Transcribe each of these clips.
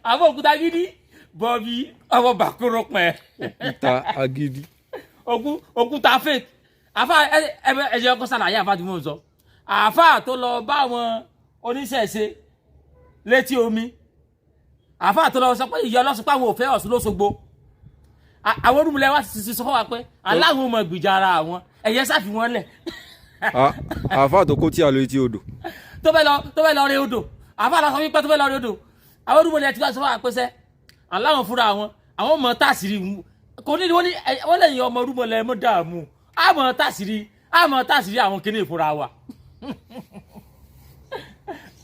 Àfọ̀ Òkútagídí Bobby ọmọ bàkúrò pẹ̀. Òkútagídí. Òkúta fake. Àfà ẹ̀jẹ̀ ọkọ̀ sàlàyé àfà tí mo ń sọ. Àfà tó lọ bá àwọn oníṣẹ̀ṣe létí omi. Àfà tó lọ sọ pé ìyá ọlọ́sùn pé àwọn ò fẹ́ Ọ̀ṣun lóṣogbo. Àwọn olúmọlẹ̀ wa ti sọ fún wa pé aláwọn ọmọ ìgbìjà ara àwọn ẹ̀yẹ sáfi wọn lẹ̀. Àfà tó kó tí a lọ etí odò. Tó fẹ́ lọ rí odò. Àfà lọ sọ wípé tó fẹ́ lọ rí odò. Àwọn olúmọlẹ̀ ti wá sọ fún wa pé sẹ́ aláwọn fúnra àwọn ọmọ tàṣírí kò ní wọ́n lẹ́yìn ọmọ olúmọlẹ̀ mọ́ dààmú àmọ́ tàṣírí àwọn kíní ìfúnra wa.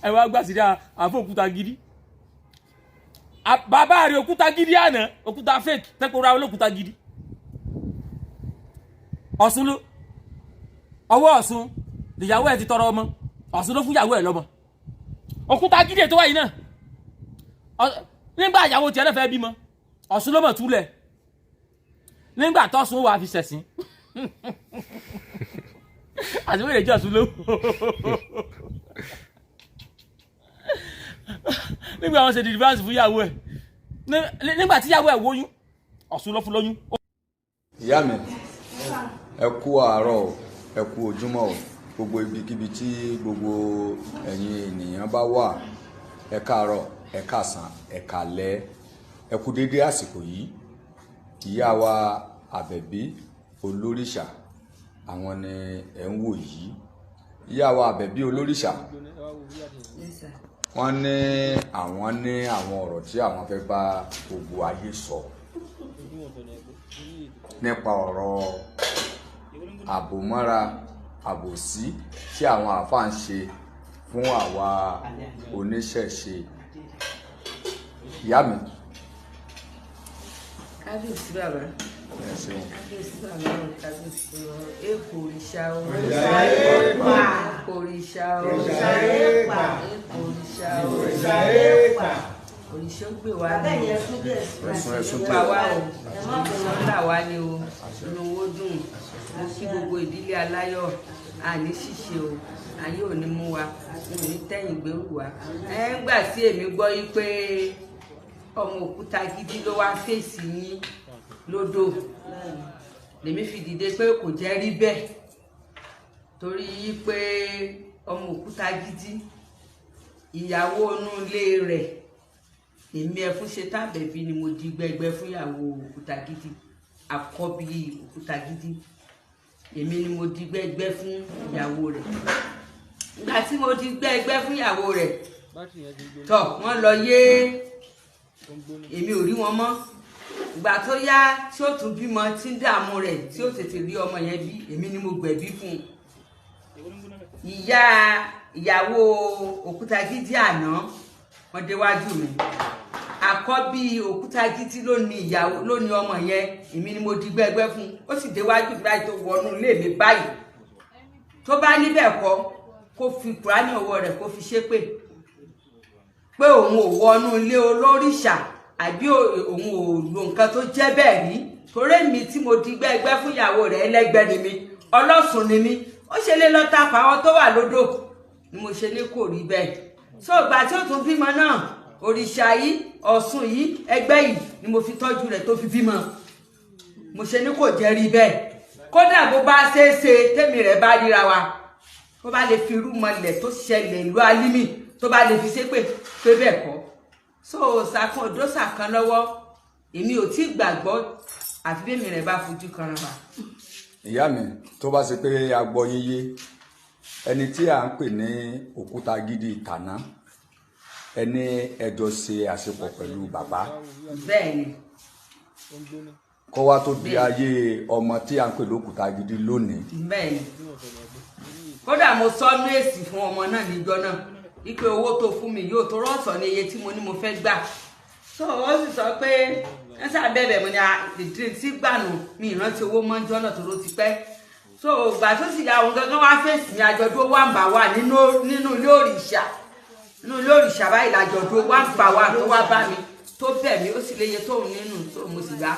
Ẹ wá gbà sírí Àfọ̀ Òkútagídí. Bàbá rẹ̀ Òkútagídí àná òkúta fake tẹ́kọ̀ọ́ Olókútagídí. Ọ̀ṣun ló ọwọ́ Ọ̀ṣun ìyàwó ẹ̀ ti tọrọ ọmọ Ọ̀ṣun ló fún ìyàwó ẹ̀ lọ́mọ. Òkútagídí tó wáyé náà nígbà ìyàwó tiẹ̀ náà fẹ́ bímọ Ọ̀ṣun ló mọ̀ túlẹ̀ nígbà tọ́sùn wà fi ṣẹ̀sìn àti wọ́n lè jẹ́ Ọ̀ṣun ló nígbà wọn ṣe di advance fún ìyàwó ẹ̀ nígbà tí ìyàwó ẹ̀ wóyún Ọ̀ṣun ló fún lóyún. Ìyá mi ẹ kú àárọ̀ ẹ kú ojúmọ́ o gbogbo ibikíbi tí gbogbo ẹ̀yin ènìyàn bá wà ẹ káàárọ̀ ẹ káàsán ẹ káalẹ́ ẹ kú dédé àsìkò yìí. Ìyá wa Àbẹ̀bí Olórìṣà àwọn ni ẹ ń wò yìí. Ìyá wa Àbẹ̀bí Olórìṣà wọ́n ní àwọn ọ̀rọ̀ tí àwọn fẹ́ bá gbogbo ayé sọ nípa ọ̀rọ̀ àbòmọ́ra àbòsí tí àwọn àfáà ń ṣe fún àwa oníṣẹ̀ṣe. Ìyá mi. Kábíyèsí bàbá. Kábíyèsí bàbá o, kábíyèsí o. Èkó òrìṣà o. Èkó òrìṣà o. Èkó òrìṣà o. Òrìṣà gbé wa ní ẹ̀sùn pa wá o. Òrìṣà ńlá wa ni o. Inú owó dùn. Mo kí gbogbo ìdílé aláyọ̀. Àní ṣíṣe o. Ayé ò ní mú wa. Mo ní tẹ̀yìn gbérù wa. Ń gbà tí èmi gbọ́ yí pé ọmọ Òkútagídí ló wá fèsì yín lódò lèmi fi dìde pé kò jẹ́ rí bẹ́ẹ̀ torí pé ọmọ Òkútagídí ìyàwó inú ilé rẹ̀ èmi ẹfún ṣe tábẹ̀bí ni mo di gbẹgbẹ́ fún ìyàwó Òkútagídí àkọ́bí Òkútagídí èmi ni mo di gbẹgbẹ́ fún ìyàwó rẹ̀ ìgbà tí mo di gbẹgbẹ́ fún ìyàwó rẹ̀ tọ̀ wọ́n lọ yé èmi ò rí wọn mọ́ ìgbà tó yá tí ó tún bímọ tí ń dààmú rẹ̀ tí ó tètè rí ọmọ yẹn bí èmi ni mo gbẹ̀bí fún un ìyàwó Òkútagídí àná wọ́n déwájú mi àkọ́bí Òkútagídí ló ní ọmọ yẹn èmi ni mo di gbẹgbẹ́ fún un ó sì déwájú mi báyìí tó wọnú ilé mi báyìí tó bá níbẹ̀ kọ́ kó fi Kùránì ọwọ́ rẹ̀ kó fi ṣépè pé òun ò wọnú ilé olórìṣà àbí òun ò lo nǹkan tó jẹ́ bẹ́ẹ̀ rí torí mi tí mo di gbẹ́gbẹ́ fún ìyàwó rẹ̀ ẹlẹ́gbẹ́ ni mi ọlọ́sùn ni mi ó ṣe lé lọ́ta fáwọn tó wà lódò ni mo ṣe ní kò rí bẹ́ẹ̀ so ìgbà tí ó tún bímọ náà òrìṣà yìí Ọ̀ṣun yìí ẹgbẹ́ yìí ni mo fi tọ́jú rẹ̀ tó fi bímọ mo ṣe ní kò jẹ́ rí bẹ́ẹ̀ kódà bó bá ṣeéṣe tèmi rẹ̀ bá ríra wa tó bá lè fi irú mọlẹ̀ tó ṣẹlẹ̀ ìlú Alímì tó bá lè fi ṣépè pé bẹ́ẹ̀ kọ́ so ṣàkàn òdòṣà kan lọ́wọ́ èmi ò tí gbàgbọ́ àfi bí èmi rẹ̀ bá fojú kan rà. Ìyá mi tó bá ṣe pé a gbọ́ yíyé ẹni tí à ń pè ní Òkútagídí tàná ẹni ẹjọ́ ṣe àṣepọ̀ pẹ̀lú bàbá. Bẹ́ẹ̀ni. kó wá tó di ayé ọmọ tí à ń pè l'Òkútagídí lónìí. Bẹ́ẹ̀ni. Kódà mo sọ ní èsì fún ọmọ náà níjọ́ náà ipe owó tó fún mi yóò tó rọ́ọ̀sọ̀ ní iye tí mo ní mo fẹ́ gbà so ó sì sọ pé ẹ sáà bẹ̀bẹ̀ mo ní àdìdì tí gbànú mi ìrántí owó mọ́jọ́ náà tó ló ti pẹ́ so ìgbà tó sì yà àwọn gangan wá fèsì ní àjọ̀dún wà ń bà wà nínú ilé òrìṣà báyìí làjọ̀dún wà ń bà wà tó wá bá mi tó bẹ̀ mí ó sì léye tóun nínú tó mo sì gbà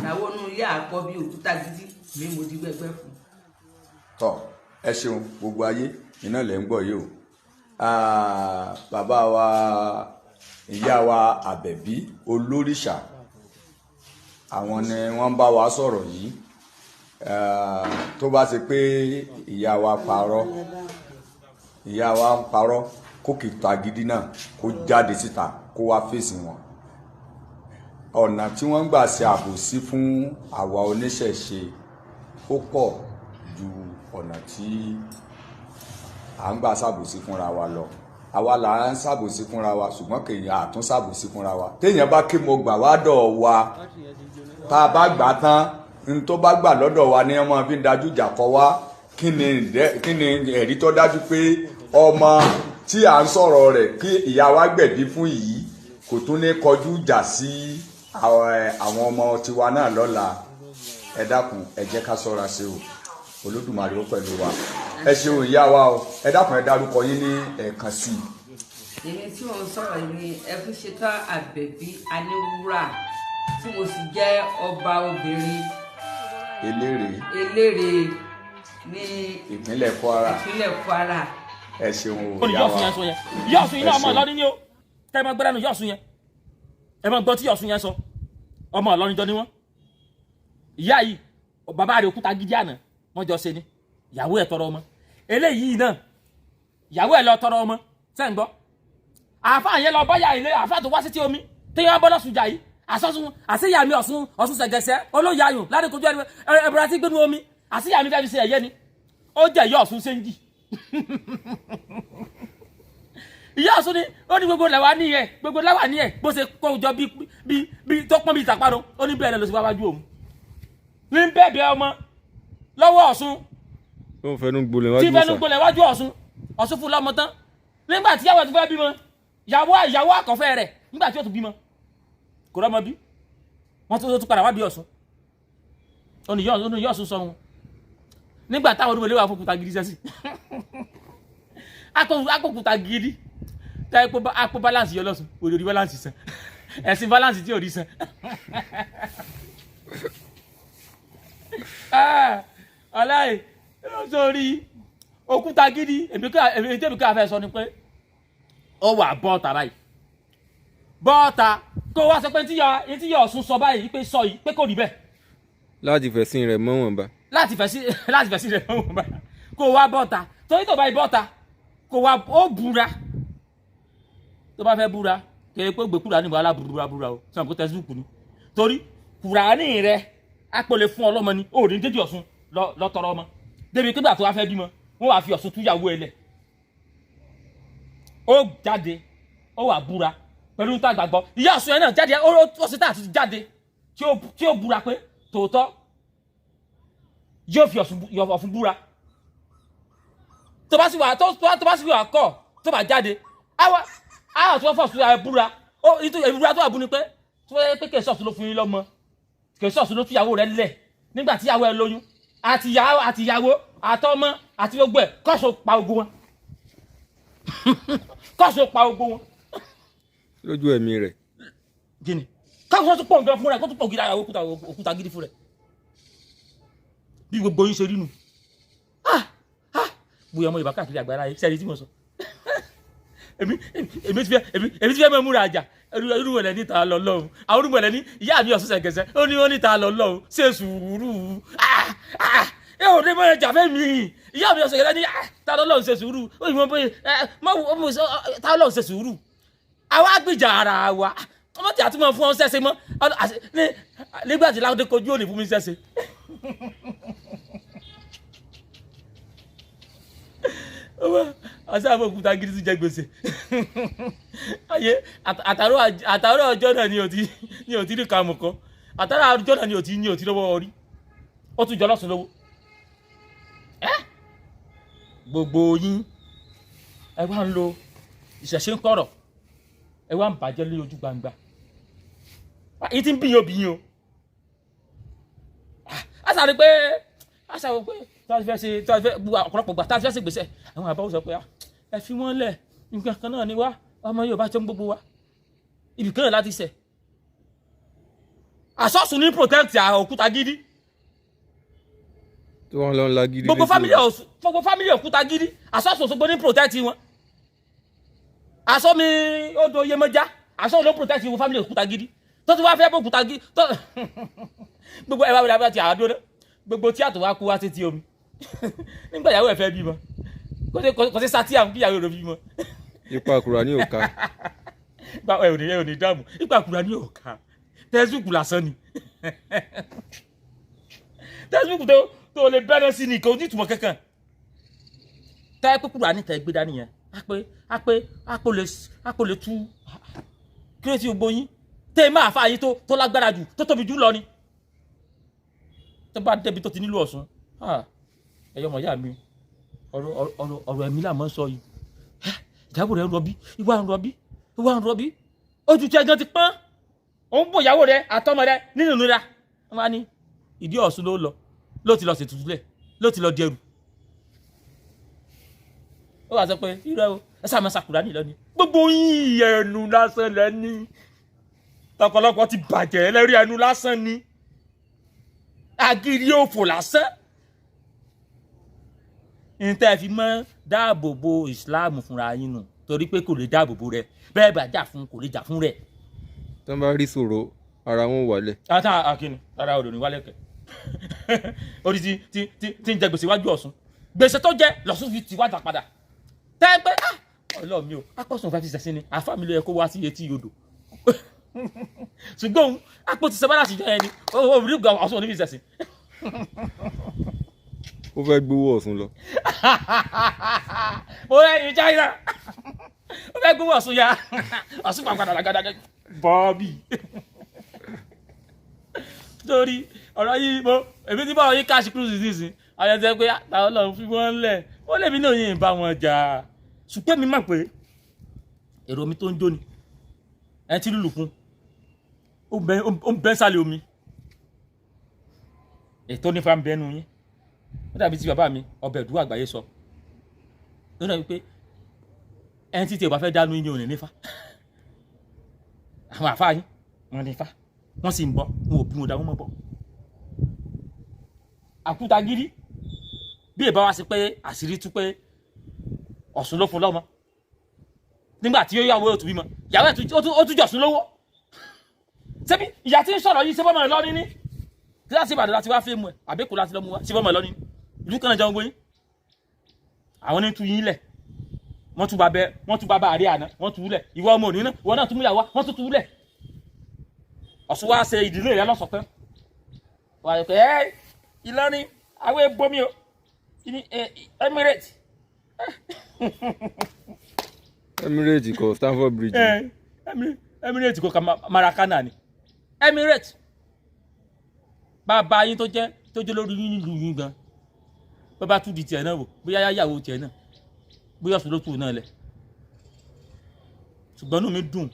ìyàwó inú ilé àkọ́bí Òkútagídí mi mo di gbẹgbẹ́ fún. tọ ẹ ṣeun gbogbo ayé iná lẹ ń gbọ́ yìí o bàbá wa ìyá wa Àbẹ̀bí olórìṣà àwọn ni wọ́n bá wa sọ̀rọ̀ yìí tó bá ṣe pé ìyá wa parọ́ Òkútagidi náà kó jáde síta kó wá fèsì wọn ọ̀nà tí wọ́n ń gbà ṣe àbòsí fún àwa oníṣẹ̀ṣe ó pọ̀ ju ọ̀nà tí à ń gbà ṣàbòsí fúnra wa lọ àwa là ń ṣàbòsí fúnra wa ṣùgbọ́n kéèyàn àtún ṣàbòsí fúnra wa téèyàn bá kí mo gbà wá dọ̀ wa tá a bá gbà tán n tó bá gbà lọ́dọ̀ wa ni ọmọ fi ń dájú ìjà kọ wá kí ni ẹ̀rí tó dájú pé ọmọ tí à ń sọ̀rọ̀ rẹ̀ kí ìyá wa gbẹ̀bí fún yìí kò tún ní kọjú ìjà sí àwọn ọmọ tiwa náà lọ́la ẹ dákun ẹ jẹ́ ká ṣọ́ra ṣe o Olódùmarè ó pẹ̀lú wa ẹ ṣeun ìyá wa o ẹ dákun ẹ dárúkọ yín ní ẹ̀ẹ̀kan sí i. èmi tí mo ń sọ̀rọ̀ ni Ẹfúnṣetán Àbẹ̀bí Aníwúrà tí mo sì jẹ́ ọba obìnrin eléré ní ìpínlẹ̀ Kwara. Ẹ ṣeun o ìyá wa yọ̀ọ̀sùn yẹn ọmọ Ìlọrin ni ó tẹ́ ẹ máa gbẹ́rẹ́ nu yọ̀ọ̀sùn yẹn ẹ máa gbọ́ tí yọ̀ọ̀sùn yẹn sọ ọmọ Ìlọrin jọ ni wọ́n ìyá yìí bàbá rẹ̀ Òkútagidi àná wọ́n jọ ṣe ni ìyàwó ẹ̀ tọrọ ọmọ eléyìí náà ìyàwó ẹ̀ lọ tọrọ ọmọ ṣé ń gbọ́ àáfàá yẹn lọ báyà ilé àáfàá tó wá sí tí omi téèyàn bọ́ lọ́sùn jà yìí àṣeyàmí Ọ̀ṣun ṣẹ̀gẹ̀ṣẹ̀ olóyàyùn ládìkojú ẹ̀bùrà tí gbénu omi àṣeyàmí fẹ́ẹ́ fi ṣe ẹ̀yẹ ni ó jẹ́ ìyá Ọ̀ṣun ṣéǹjì ìyá Ọ̀ṣun ni ó ní gbogbo lẹ́wà ní ẹ̀ gbogbo lẹ́wà ní ẹ̀ bó ṣe kó jọ bí tó pọ́n bí ìtàpárọ̀ ó ní bẹ́ẹ̀ lọ sí wájú òun ní bẹ́ẹ̀ ọmọ lọ́wọ́ Ọ̀ṣun tí fẹnu gbolẹ̀ wájú Ọ̀ṣun fún lọ́mọ tán nígbà tí yàwó tó fẹ́ bímọ ìyàwó àkọ́fẹ́ rẹ̀ nígbà tí ó tún bímọ kò rọ́mọ bí wọ́n tún padà wá bí Ọ̀ṣun ó ní yọ́ Ọ̀ṣun sọ wọn nígbà táwọn olúmọlé wà fún Òkútagidi sẹ́sì Òkútagidi tá àpò balance yọ lọ́sùn òdòdó balance sàn ẹ̀sìn balance tí ò rí sàn aláì sórí Òkútagidi èmi ká fẹ́ sọ ni pé ó wà bọ́ọ̀tà báyìí bọ́ọ̀tà kó wá sọ pé tí yọ Ọ̀ṣun sọ báyìí pé sọ yìí pé kò rí bẹ́ẹ̀. láti fẹ̀sìn rẹ̀ mọ́ wọn bá. láti fẹ̀sìn rẹ̀ mọ́ wọn bá kó wá bọ́ọ̀tà torí tó bá yìí bọ́ọ̀tà kó wá ó búra tó bá fẹ́ búra kéré pé gbé kúrà níbo alábúra o sọ̀rọ̀ kó tẹ́sí kù ni torí Kùránì rẹ̀ apọ̀lẹ̀ fún ọlọ́mọ ni ó ní dédé Ọ̀ṣun lọ́tọ̀rọ̀ ọmọ débi pé gbà tó wá fẹ́ bímọ wọ́n wá fi Ọ̀ṣun túyàwó ẹ̀ lẹ̀ ó jáde ó wà búra pẹ̀lú tá gbàgbọ́ ìyá Ọ̀ṣun yẹn náà jáde ó sì tá àti jáde tí ó búra pé tòótọ́ yóò fi Ọ̀ṣun búra tó bá sì wà kọ́ tó bá jáde àwọn tó wọ́n fọ̀ṣun búra ìbúra tó wà bú ni pé tó wọ́n pé kèsì Ọ̀ṣun ló fún yín lọ́mọ kèsì Ọ̀ṣun ló fìyàwó rẹ̀ lẹ̀ nígbà tí ìyàwó ẹ̀ lóyún àtìyàwó àtọmọ àti gbogbo ẹ̀ kọ́sọ̀ pa ogun wọn kọ́sọ̀ pa ogun wọn. lójú ẹ̀mí rẹ̀. gini káwọn tó pọ̀ nǹkan fún rẹ̀ kó tó pọ̀ gidi ara Òkútagidi fún rẹ̀ bí gbogbo yín ṣe rí nu bóyá ọmọ Yorùbá káàkiri àgbára yìí sẹ́ni tí mo sọ èmi ti fẹ́ mọ́ múra àjà olúmọ̀lẹ́ níta lọ lọ́hùn àwọn olúmọ̀lẹ́ ní ìyá mi Ọ̀ṣun ṣẹ̀gẹ̀ṣẹ̀ ó ní wọ́n níta lọ lọ́hùn ṣe sùúrù ẹ ò dé mọ́ ẹja fẹ́ mi ìyá mi Ọ̀ṣun ṣẹ̀gẹ̀ṣẹ̀ ní ta lọ lọ́hùn ṣe sùúrù ó yìí mọ́ pé ta lọ lọ́hùn ṣe sùúrù àwa gbìjà ara wa ọmọ tí a tún mọ̀ fún ọ ṣẹ́ṣe mọ́ nígbà tí láwọn kojú ò ní fún mi ṣẹ́ṣe. àṣàbò Òkútagidi tún jẹ gbèsè ayé àtàrọ ọjọ́ náà ni ò ti rí kàmù kan àtàrọ ọjọ́ náà ni ò ti lọ́wọ́ orí ó tún jọ lọ́sùn lówó gbogbo yín ẹ wá ń lo ìṣẹ̀ṣe ń kọ̀rọ̀ ẹ wá ń bàjẹ́ lórí ojú gbangba èyí tí ń bí yín obìyín o àṣàrí pé táwọn fẹ́ ṣe ọ̀pọ̀lọpọ̀ gbà táwọn fẹ́ ṣe gbèsè àwọn àbáwọ̀ sọ pé ẹ fi wọ́n lẹ̀ nǹkan kan náà ni wá ọmọ Yorùbá tó ń gbogbo wa ibì kan náà láti ṣẹ̀ àṣọ́sùn ní protect Òkútagidi tí wọ́n lọ ń la gidi gbogbo family Òkútagidi àṣọ́sùn Òṣogbo ní protect wọn aṣọ mi ó do Iyemọja aṣọ ló protect ìwọ family Òkútagidi tó ti wá fẹ́ bó Òkútagidi tó gbogbo ẹwà wíwá ti àádọ́ gbogbo tí àtọwá kú wá sí ti omi nígbà ìyàwó ẹ̀ fẹ́ bímọ kò sí sátí àwọn kíyàwó rẹ̀ bímọ. ipa àkùrà ní òkà. ẹ ò ní dáàmú ipa àkùrà ní òkà tẹ́síbùkù lásán ni tẹ́síbùkù tó lè bẹ́rẹ̀ sí ni kò ní ìtumọ̀ kankan tẹ́ pípùrù àníta ẹgbẹ́ dání yẹn àpò lè tú kírètì ògbóyin tẹ́ máa fa ayé tó lágbára jù tó tóbi jù lọ ni tó bá débi tó ti nílò Ọ̀ṣun ẹ̀yọ́ ọmọ ìyá mi ọ̀rọ̀ ẹ̀mí là mọ́ sọ yìí ìyàwó rẹ̀ ń rọbí ìwà ń rọbí ojú tí ẹjọ́ ti pọ́n òun bò ìyàwó rẹ̀ àtọmọ rẹ̀ nínú ìnira wọ́n á ní ìdí Ọ̀ṣun ló ti lọ ṣètùtùlẹ̀ ló ti lọ di ẹrù ó wà sọ pé irọ́ o ẹ sáà máa ṣàkùrà nílọ ni gbogbo yín ẹnu lásán lẹ́ni tọ̀pọ̀lọpọ̀ ti bàjẹ́ lẹ́rí ẹnu lásán ni agiri òfò lásán níta fi mọ́ dáàbò bo ìsìláàmù fúnra yín nù torí pé kò lè dáàbò bo rẹ̀ bẹ́ẹ̀ bá jà fún kò lè jà fún rẹ̀. tó bá rí ṣòro ara wọn wálẹ̀. akínú ara odò ní wálẹ̀ kẹ̀ orí tí ń jẹ gbèsè wájú Ọ̀ṣun gbèsè tó jẹ lọ́sùn fi ti wájà padà tẹ́ pé Ọlọ́run mi ò apọ̀sùn fẹ́ fi ṣẹ̀sìn ni àfáàmì ló yẹ kó wá sí etí odò ṣùgbọ́n apò ti sẹ́bàrà sí jẹ́ ẹni orí ìgbà Ọ̀ṣun ní fi ṣẹ̀sìn. ó fẹ́ gbowó Ọ̀ṣun lọ. ó rẹ̀ ní China ó fẹ́ gbowó Ọ̀ṣun ya Ọ̀ṣun pàpàdà lágádá bọ́ọ̀bì. torí ọ̀rọ̀ yìí mo èmi tí báwọn yìí cash cruise nísìn ayẹyẹ pé àtàwọn Ọlọ́run fi wọ́n lẹ̀ ó lè mi náà yìí bá wọn jà ṣùgbọ́n mi mọ̀ pé èrò mi tó ń jó ni ẹ ti lùlù fún ó ń bẹ́ sálẹ̀ omi ètò nífa ń bẹnu yín ó dàbí tí bàbá mi ọbẹ̀ ìdúró àgbáyé sọ ó dàbí pé ẹni tí tí ò bá fẹ́ dánú yín ò ní nífa àwọn àfáà yín wọn nífa wọn sì ń bọ wọn ò bí wọn dá wọn mọ bọ Àkútagídí bí ìbá wa sí pé àṣírí tú pé Ọ̀ṣun ló fún lọ́mọ nígbà tí ó yàwó òtún bímọ ìyàwó ẹ̀ ó tún jọ̀sùn lówó ṣebí ìyá tí ń sọ̀rọ̀ yìí ṣe bọ́mọ lọ́ní ní kíláàsì Ìbàdàn láti wá fẹ́ mu ẹ̀ àbẹ́kù láti lọ mu wá ṣe bọ́mọ lọ́ní ìlú kan náà jẹun gbóyún àwọn ní tú yín lẹ̀ wọ́n tún bá àrí àná wọ́n tú lẹ̀ ìwọ ọmọ òní náà ìwọ náà tún mú ìyàwó wọ́n tún tú lẹ̀ Ọ̀ṣun wá ṣe ìdílé rẹ̀ lọ́sọ̀tán wà á pẹ́ ẹ́ Ìlọrin àwọn ebomi o Emirates kọ Stamford Bridge. Emirates kọ Maracana ni Emirates bàbá yín tó jẹ́ lórí yín nílùú yín gan bàbá tún di tiẹ̀ náà wò bóyá yáyàwó tiẹ̀ náà bóyá Ọ̀ṣun ló tù náà lẹ̀ ṣùgbọ́n inú mi dùn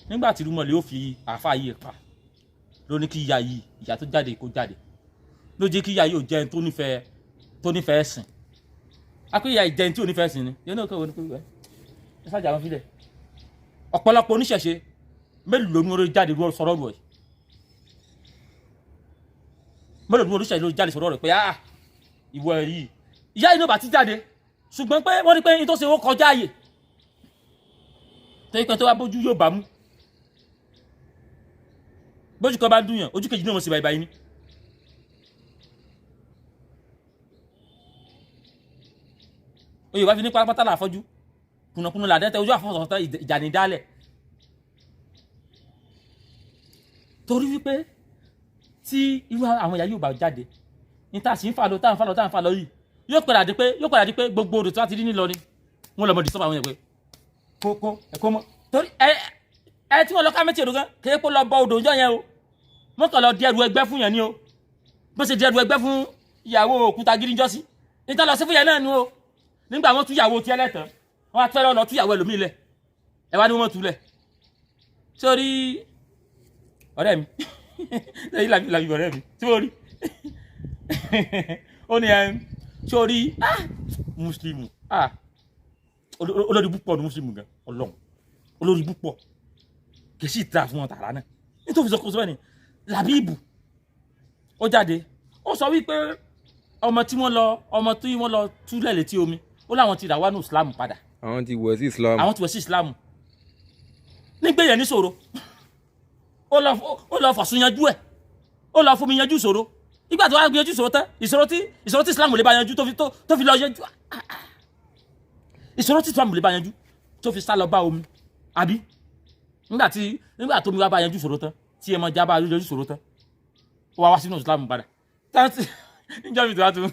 nígbà tí rúmọ̀lẹ́ ó fi àáfàá yìí pa ló ní kí ìyá tó jáde kó jáde ló jẹ́ kí ìyá yìí ò jẹ́ ẹni tó nífẹ̀ẹ́ sìn akó ìyá ìjẹun tí ò nífẹ̀ẹ́ sìn ni yẹn náà kọ́ wọn ní pé wẹ́ ẹ sájà wọn fílẹ̀ ọ̀pọ̀lọpọ̀ oníṣẹ̀ṣe mélòó ní orí jáde sọ̀rọ̀ rẹ̀ mélòó ní oníṣẹ̀ṣe ló jáde sọ̀rọ̀ rẹ̀ pé ìwọ ẹ̀ yìí ìyá yìí náà bá ti jáde ṣùgbọ́n pé wọ́n ní pé yín tó ṣe ó kọjá ààyè tó yẹ pé tó wá bójú yóò bá mú bójú kan bá dùn yàn ojú kejì náà mo sì báyìí ní. oyè wá fi ní pátápátá là fọ́jú kùnàkùnà làdẹ́tẹ̀ ojú àfọ́sọ̀tọ̀ ìjà ní dálẹ̀ torí wípé tí irú àwọn ìyá yóò bá jáde ní tá a sì ń fà lọ tá à ń fà lọ yìí yóò padà di pé gbogbo odò tó wá ti rí nílọ ni wọn lọ mọ dìsọ́mọ àwọn yẹn pé kó ẹ̀kọ́ mọ́ torí ẹ tí wọn lọ ká méjì èdò gan kéé kó lọ bọ odò ìjọ yẹn o wọn kàn lọ di ẹrù ẹgbẹ́ fún yẹn ni o bó ṣe di ẹrù ẹgbẹ́ fún ìyàwó Òkútagídí jọ́sí níta lọ sí fún yẹn náà ni o nígbà wọn tú ìyàwó tiẹ̀ lẹ́tàn wọn á fẹ́ràn lọ tú ìyàwó ẹlòmíì lẹ̀ ẹ wá ní wọn tú lẹ̀ sórí ọ̀rẹ́ mi lẹ́yìn làbí ọ̀rẹ́ mi tí wọ́n rí ó ní sórí mùsùlùmù olórí púpọ̀ ní mùsùlùmù gan Ọlọ́run olórí púpọ̀ kì í sì ta fún wọn tààrà náà nítorí sọ kó sọ bẹ́ẹ̀ ni Làbíbù ó jáde ó sọ wípé ọmọ tí wọ́n lọ túlẹ̀ létí omi ó láwọn ti rà wá ní Islam padà àwọn ti wẹ̀ sí Islam. àwọn ti wẹ̀ sí Islam nígbè yẹn ní ṣòro ó lọ fọ̀sùn yanjú ẹ̀ ó lọ fún mi yanjú ìṣòro ìgbà tó wá yanjú ìṣòro tán ìṣòro tí Islam lè bá yanjú tó fi lọ yanjú ìṣòro tí Islam lè bá yanjú tó fi sá lọ bá omi àbí nígbà tó mi wá bá yanjú ìṣòro tán tí ẹ mọ já bá yanjú ìṣòro tán ó wá sínú Islam padà níjọ́ mi tó wá tún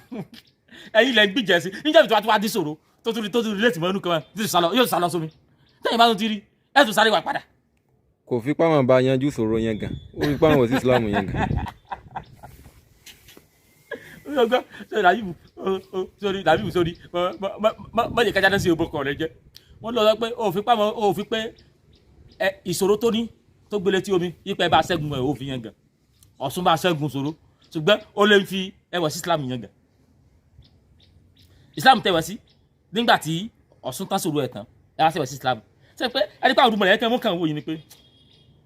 ẹ̀yin ilẹ̀ ń gbìjẹ́ sí níjọ́ mi tó wá dín ṣòro tó tún létí mọ́ inú kan yóò sá lọ sómi tẹ́yìn bá tún ti rí ẹ̀ tún sáré wà padà. kò fi pàmò bá yanjú ìṣòro yẹn gan ó fi pàmò wẹ̀ sí Islam yẹn gan. Làbíbù sórí mọ̀jẹ̀ kájà náà sí òbókọ̀ rẹ jẹ́ wọ́n lọ pé òfin pé ìṣòro tó ní tó gbélé tí omi yípa ẹ bá ṣẹ́gun ẹ̀ òfin yẹn gan Ọ̀ṣun bá ṣẹ́gun ṣòro ṣùgbọ́n ó lè fi ẹwà sí Islam yẹn gan Islam tẹ̀wẹ̀ sí nígbà tí Ọ̀ṣun tán ṣòro ẹ̀ tán ẹ wá ṣẹ̀wẹ̀ sí Islam ṣe pé ẹni pé àwọn olùmọ̀lẹ̀ ẹ̀kẹ́ wọ́n kàn wò yìí ni pé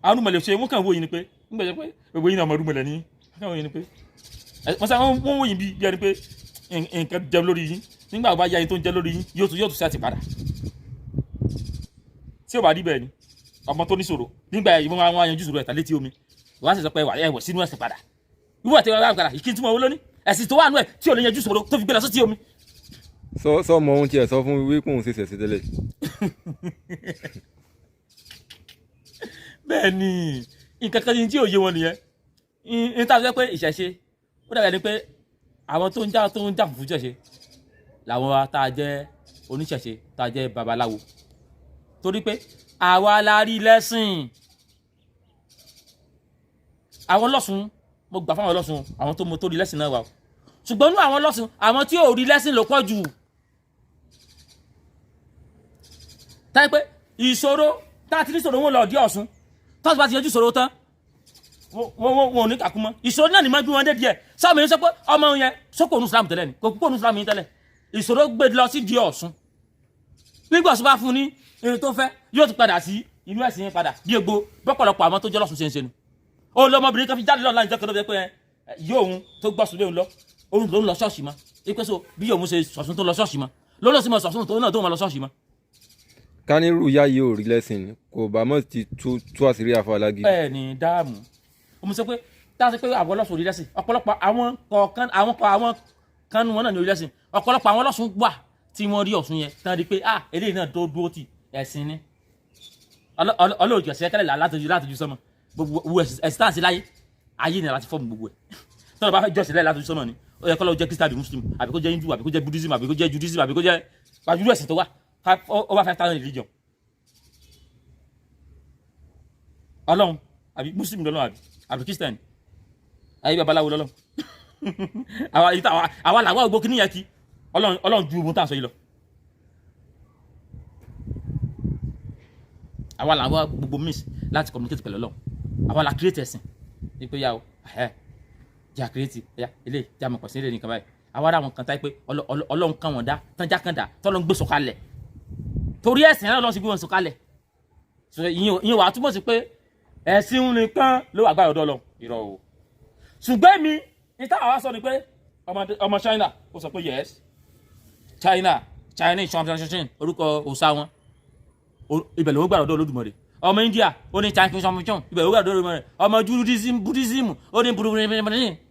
àwọn olùmọ̀lẹ̀ ṣe wọ́n kàn wò yìí ni pé nígbà jẹ́ pé gbogbo yìí náà ọmọ olùmọ̀lẹ̀ ní kàn wò yìí ni pé wọ́n sá wọ́n wò yìí bí ẹni pé nǹkan jẹun lórí yín nígbà bá yá yín tó ń jẹ lórí yín yóò tún sí àti padà tí ò bá rí bẹ́ẹ̀ ni ọmọ tó ní ṣòro nígbà yìí wọ́n wá yanjú ṣòro ẹ̀ta létí omi wọ́n á sì sọ pé ẹ̀wọ̀ sínú ẹ̀sìn padà ìwọ àti ẹ̀wọ̀ padà ìkí túmọ̀ owó lónìí ẹ̀sìn tó wà nú ẹ̀ tí ò lè yanjú ṣòro tó fi gbé lọ sí omi. sọ ọmọ ohun tí ẹ sọ fún wípé òun ṣe ṣẹ̀ṣẹ̀ tẹ́lẹ̀. bẹ́ẹ̀ ni nǹkan kan tí ò yé wọn nìyẹn ní tá a sọ pé ìṣẹ̀ṣe ó dàgbà ni pé àwọn tó ń jà fún ìṣẹ̀ṣe làwọn wa tá a jẹ́ oníṣẹ̀ṣe tá a jẹ́ babaláwo torí pé àwa la rí lẹ́sìn àwọn lọ́sùn mo gbà fáwọn lọ́sùn àwọn tó rí lẹ́sìn náà wà ṣùgbọ́n nínú àwọn lọ́sùn àwọn tí ò rí lẹ́sìn ló pọ̀ jù táyé pé ìṣòro tá a ti ní ìṣòro wọn lọ dí Ọ̀ṣun tó ti bá ti yanjú ìṣòro tán wọn ò ní kàkú mọ́ ìṣòro náà ní máa gbé wọn dé díẹ̀ sáàmì ní sọ pé ọmọ yẹn sókò ònú Islam tẹ́lẹ̀ ni kò kúkò ònú Islam yìí tẹ́lẹ̀ ìṣòro gbé lọ sí di Ọ̀ṣun nígbà Ọ̀ṣun bá fún ní irin tó fẹ́ yóò tún padà sí inú ẹ̀sìn yẹn padà bí egbò bọ́pọ̀lọpọ̀ àwọn tó jẹ́ lọ́sùn ṣe ń ṣe nu olọmọbìnrin kan fi jáde lọ́la ìjọ kan ló fẹ́ pé yóò òun tó gbọ́sùn léun lọ òun ló ń lọ ṣọ́ọ̀ṣì mọ́ ipe so bí òun ṣe sọ̀sùn tó lọ ṣọ́ọ̀ṣì mọ́ lọ́lọ́ sí mọ́ sọ̀sùn tó náà tó mọ́ lọ ṣọ́ọ̀ṣì mọ́. kánírù ìyá yìí ò rí lẹ́sìn ni kò bá mọ̀ ti tú àṣírí Àfà Alágídí. ẹ ní dáàmú mo sọ pé táà sí pé àwọn ọlọ́sùn orí lẹ́sìn ọ̀pọ̀lọpọ̀ àwọn kan wọn náà ní orí lẹ́sìn ọ̀pọ̀lọpọ̀ àwọn ọlọ́sùn wà tí wọ́n rí Ọ̀ṣun yẹn tán di pé eléyìí náà tó dúró tì ẹ̀sìn ni ọlọ́ọ̀jọ̀ ṣẹ́ kẹ́lẹ̀ látọjú sọ́mọ gbogbo ẹ̀sìn táà sí láyé ayé ni láti fọ́ọ̀mù gbogbo ẹ̀ tọ́lọ̀ bá fẹ́ jọ́sìn láyé látọjú sọ́mọ ni ó yẹ kọ́lọ́ jẹ́ Christian Muslim àbí kó jẹ́ Hindu àbí kó jẹ́ Buddhism àbí kó jẹ́ Judaism àbí kó jẹ́ gbajúrò ẹ̀sìn tó wà over 5,000 religion Ọlọ́run àbí Muslim lọ́lọ́run àbí Christian ayé babaláwo lọ́lọ́run àwa làwọn ògbó kí níyẹn kí Ọlọ́run ju ohun tá à ń sọ yìí lọ àwa làwọn gbogbo miss láti communicate pẹ̀lú Ọlọ́run àwa la create ẹ̀sìn ní pé yà ó jà create ẹ̀yà ilé ìjà mọ̀ pọ̀ sí ilé nìkan báyìí àwa rà wọn kan táyé pé Ọlọ́run kan wọn dá tánjá kan dá tọ́lọ́ ń gbé sọ̀kalẹ̀ torí ẹ̀sìn náà lọ́n sì gbé wọn sọ̀kalẹ̀ ìyẹn wàá túbọ̀ sí pé ẹ̀sìn nìkan ló wà gbáyọ̀ dọ́lọ́ irọ́ o ṣùgbọ́n mi ní táwọn wá sọ ni pé ọmọ China ó sọ pé yes Chinese champion orúkọ òòṣà wọn ibẹ̀ ló gbàdọ̀ Olódùmarè ọmọ India ó ní Chinese champion ibẹ̀ ló gbàdọ̀ Olódùmarè ọmọ Buddhism ó ní burúkú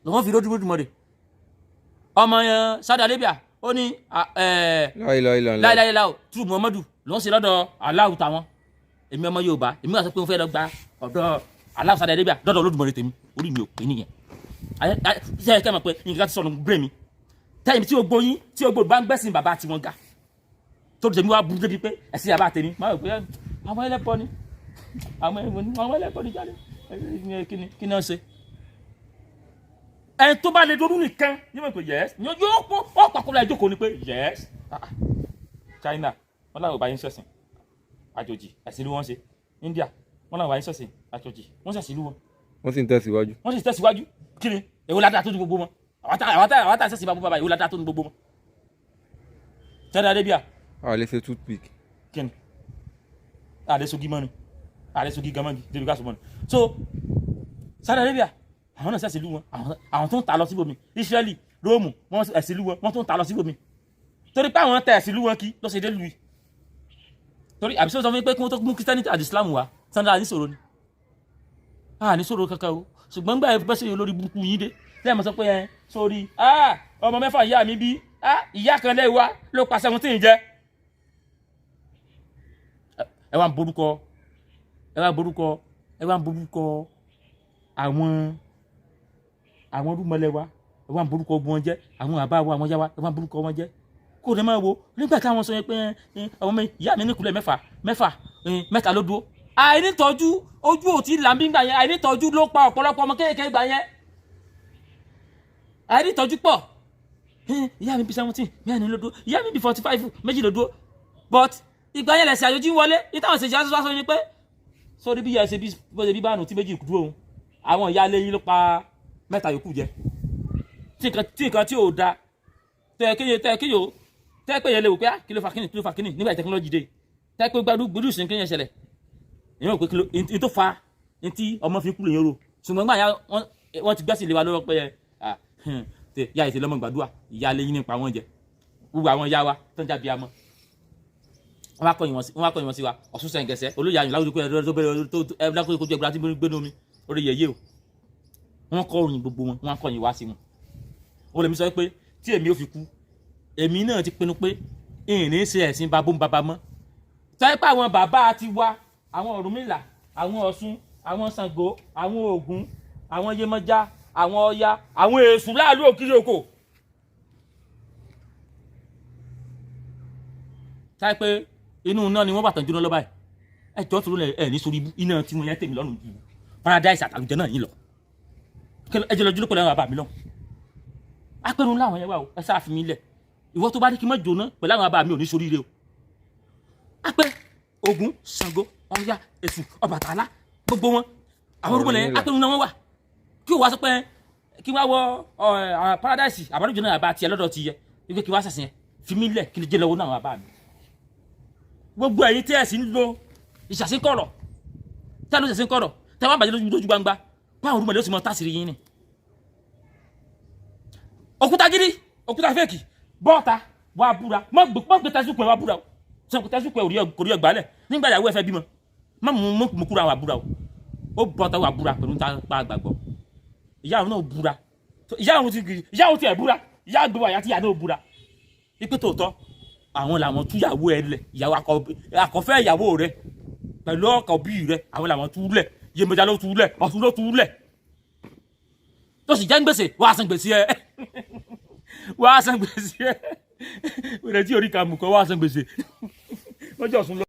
lọ́wọ́ fi Olódùmarè ọmọ Saudi Arabia ó ní láìláìláò tú Muhammadu ló ń ṣe lọ́dọ̀ aláwù táwọn èmi ọmọ Yorùbá èmi wà sọ pé mo fẹ́ lọ gba ọ̀dọ̀ aláwù Saudi Arabia lọ́dọ̀ Olódùmarè tèmi orí mi ò pé nìyẹn ṣe é kẹ́ mọ̀ pé nǹkan ti sọnù bré mi tẹ́yìn tí o gbóyin tí o gbòdì bá ń gbẹ́sìn bàbá tiwọn ga tó tèmi wá burú débi pé ẹ̀sìn bàbá tèmi máa rò pé àwọn ẹlẹ́pọ̀ ni àwọn ẹlẹ́pọ̀ ni jáde kí ni wọ́n ṣe. ẹni tó bá lè dúró nìkan yóò mọ̀ pé yes yóò pọ̀ pàkúrẹ́ ìjókòó ni pé yes China wọn làwọn bá yín ṣẹ̀sìn àjòjì ẹ̀sìn ìlú wọn ṣe India wọn làwọn bá yín ṣẹ̀sìn àjòjì wọn ṣẹ̀sìn ìlú wọn. wọ́n sì ń tẹ̀síwájú. wọ́n sì tẹ̀síwájú kí ni èwo ládàá tó ní gbogbo wọn àwọn tá a ṣẹ̀sìn bàbá èwo ládàá tó ní gbogbo wọn. Saudi Arabia. a lè ṣe toothpick. kí ni a lè sogi mọ́ni a lè sogi gamọ́ni débi ká so mọ́ni so Saudi Arabia àwọn náà ṣẹ̀sìn ìlú wọn àwọn tó ń ta lọ síbòmí Israeli Róòmù wọ́n ẹ̀sìn ìlú wọn wọ́n tó ń ta lọ síbòmí torí pé àwọn tẹ̀ ẹ̀sìn ìlú wọn kí ló ṣe dé lùi torí àbí sọ fún mi pé kí wọ́n tó mú Christianity àti Islam wá sandra ní sọ̀rọ̀ ni ní sọ̀rọ̀ kankan o ṣùgbọ́n gbà bẹ́ẹ̀ sẹ́yìn olórí burúkú yín dé lẹ́yìn mọ̀ sọ pé sórí ọmọ mẹ́fà ìyá mi bí ìyá kan lẹ́yìn wá ló pa 17 jẹ́ ẹ wá ń borúkọ àwọn rúmọlẹ̀ wa ẹ wá ń borúkọ wọn jẹ́ àwọn àbá wa àwọn yá wa ẹ wá ń borúkọ wọn jẹ́ kó lè máa wo nígbà táwọn sọ pé ọmọ ìyá mi níkulẹ̀ mẹ́ta ló dúró àìnítọ́jú ojú ò tí làmbí gbà yẹn àìnítọ́jú ló pa ọ̀pọ̀lọpọ̀ ọmọ kéèké gbà yẹn àìnítọ́jú pọ̀ ìyá mi bí 17 mẹ́rin ló dúró ìyá mi bí 45 méjì ló dúró but ìgbà yẹn lẹ̀sẹ̀ àjòjì wọlé ìtàwọn ṣèṣe aṣọ sọ ni pé sórí bí ìyá ṣe bí báànù tí méjì dúró òun àwọn ìyá lẹ́yìn ló pa mẹ́ta yòókù jẹ tí nǹkan tí ò da tẹ́ pé yẹn lè wò pé kí ló fa kíni nígbà tẹkinọ́lọ́jì dé tẹ́ pé gbádùn sí kíni yẹn ṣẹlẹ̀ èèyàn ò pé kí tó fa ní tí ọmọ fi kú lè yẹn ro ṣùgbọ́n gbà wọ́n ti gbẹ́sì lé wa lọ́wọ́ pé ya ètè lọ́mọ gbàdúrà ìyá lẹ́yìn nípa wọn jẹ gbogbo àwọn ìyá wa tó ń jábí amọ́ wọ́n wá kọ̀yìn wọn sí wa Ọ̀ṣun Ṣẹ̀ǹgẹ̀ṣẹ̀ olóyè àyìn láwùjọ pé ẹ̀rọ kojú ẹgbẹ̀rún tí gbé nómi orí yẹ̀yẹ́ o wọ́n kọ́ òyìn gbogbo wọn wọ́n kọ̀yìn wá sí wọn ó lè mi sọ pé tí èmi ò fi kú èmi náà ti pinnu pé ìrìn ṣe ẹ̀sìn babó ń baba mọ́ tẹ́ pé àwọn bàbá ti wá àwọn Ọ̀rúnmìlà àwọn Ọ̀ṣun àwọn Ṣàngó àwọn Ògún àwọn Yemọja àwọn Ọya àwọn Èṣù láàlú òkìrì oko tẹ́ pé inú náà ni wọ́n bàtàn jóná lọ́ba ẹ̀ ẹjọ́ tó lẹ̀ ẹ̀ ní sórí ibú iná tí wọ́n yẹn tèmi lọ́rùn ju paradise àtàlùjẹ náà yín lọ ẹjọ́ lọ́jọ́ ló pẹ̀lú àwọn bàbá mi lọ́hùn apẹ̀rù láwọn yẹn wà o ẹ sáà fi mí lẹ̀ ìwọ tó bá ní kí n má jóná pẹ̀lú àwọn bàbá mi ò ní sórí ire o apẹ̀ Ògún Ṣàngó Ọya Èṣù Ọbàtálá gbogbo wọn àwọn orúkọ lẹ́yìn apẹ̀rù náà wọ́n wà kí o wá sọ pé kí wọ́n wọ paradise àbálùjẹ náà àbá tiẹ̀ lọ́dọ̀ ti yẹ wípé kí wọ́n sàṣìn yẹn fi mí lẹ̀ kí lè jẹ́ lọ́wọ́ náà àwọn bàbá mi gbogbo ẹ̀yin tí ẹ sì ń lo ìṣàsínkọ̀rọ̀ tẹ́ ló ṣàsínkọ̀rọ̀ tẹ́ wọ́n bàjẹ́ lójú gbangba báwọn orúmọdé ó sì mọ tásìrì yín ni Òkútagidi òkúta fẹ́ẹ̀kì bọ́ọ̀ta wà búra mọ́ gbé tẹ́sùpẹ̀ wà búra o sọ pé tẹ́sùpẹ̀ kò rí ọgbà lẹ̀ nígbà ìyàwó ẹ fẹ́ bímọ mọ́ mú kúra wà búra o ó bọ́ọ̀ta wà búra pẹ̀lú ta pa àgbàgbọ́ ìyá òun náà búra ìyá òun ti ẹ̀ búra ìyá àgbẹ̀ wà yàtí ìyá náà búra ipé tòótọ́ àwọn làwọn túyàwó ẹ lẹ̀ ìyàwó àkọ́fẹ́ ìyàwó rẹ pẹ̀lú ọkọ̀ bí rẹ àwọn làwọn tú lẹ̀ Yemọja ló tú lẹ̀ Ọ̀ṣun ló tú lẹ̀ tó sì jẹ́ ń gbèsè wàá san gbèsè ẹ wàá san gbèsè ẹ wẹ̀rẹ̀ tí orí kàmù kan wàá san gbèsè lọ́jọ́ Ọ̀ṣun lọ.